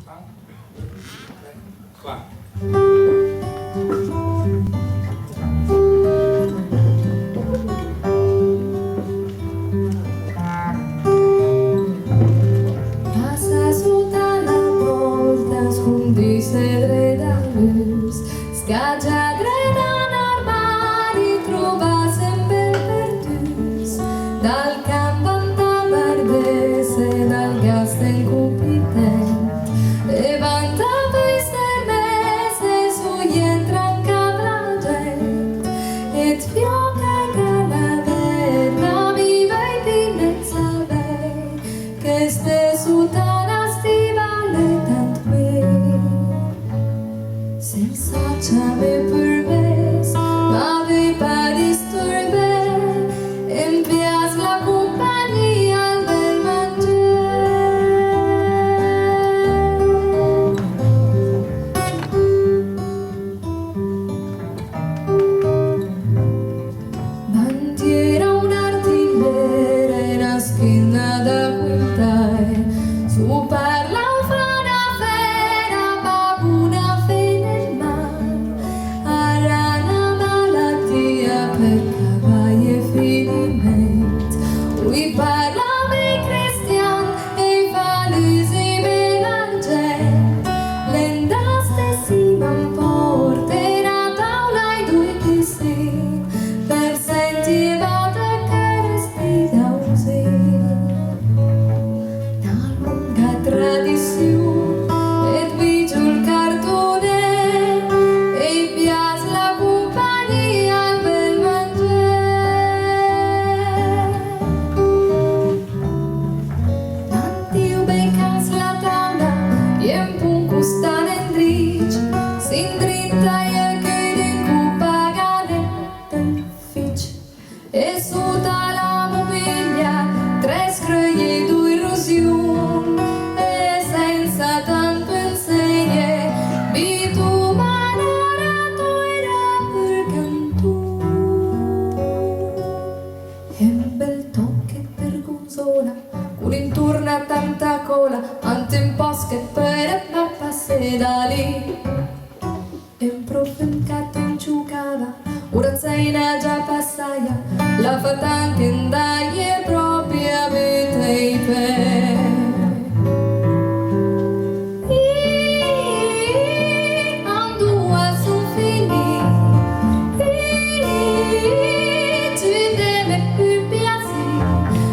Qua. Passa sota la porta, escondise dreta luz, scaggia dreta n'armari, trova sempre perdus, dal campo antavardese, dal gas del cupitent, levanta queste mese, su entra in cabra gent, et fioca calaverna, viva i pinezza lei, che ste sultana stivale tant me, senza ciave permes, ma ve pas disturber, empias la compagnia al bel bandiera un'artigliera in una schiena da quintare, su parla un frana fera, babuna fede il mar, arana malattia per cavalli e finiment, lui parla dei cristian e fa l'usime la gente, l'endaste si m'emporte una taula e due chissì, per sentivate che resti dausi. Una lunga tradizione et vigio il cartone e piace la compagnia al bel mangiare. L'antiu becas la tanda e un punco stan en dric, s'indritta e che din cupa galetta fic, e sota la mobilia tre scroglie due illusion, e senza tanto insegna bituma narratura per cantù. E un bel tocche per gonzola, con intorno a tanta cola, ante un posche per passe da lì. E un profencato in ciucava, ora zaina già passaia, la fatanca in daglie propria vita i pe. Andua su fini, tu deve più piaci,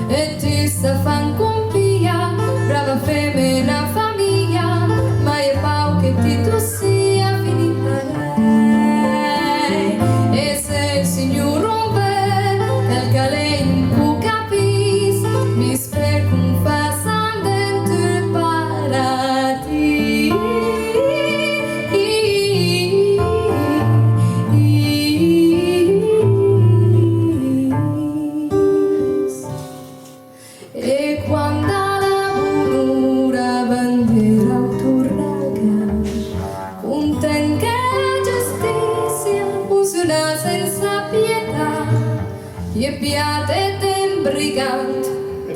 e ti sa fan compia, brava femmina famiglia, ma è pau che ti tu sia finita lei. E se il signor rompe, quel che lei non può capis, mi spero con fasan dentro il paradis. E quando la buonura bandiera tornaga, conten che la giustizia usurà senza pietà, e piate ten brigant,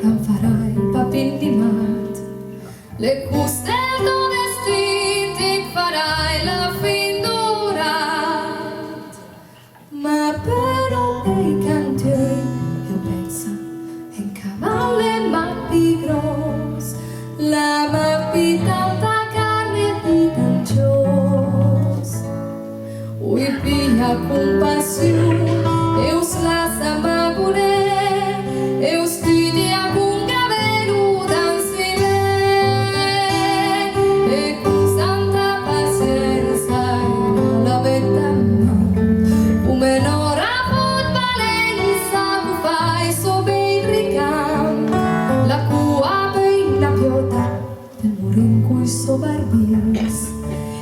tan farai papin di mat, le custe do vestiti farai la fin durat, ma però dei cantieri io penso en cavalle mappi gros, la mappi tanta carne di tancios, ui pia compassione e us la samagune, e us studia con gavelu dansile, e con santa pazienza la vetta come n'ora valenza cu fai so bei ricam, la cua bei la piota del muro in cui so barbis,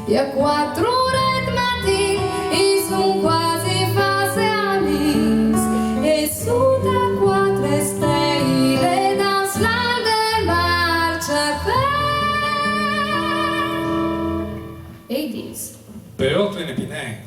e a 4 ore di mattina i son quasi fase amis, e su da 4 stelle dans la del marcia per. E dis Per oltre ne pinè.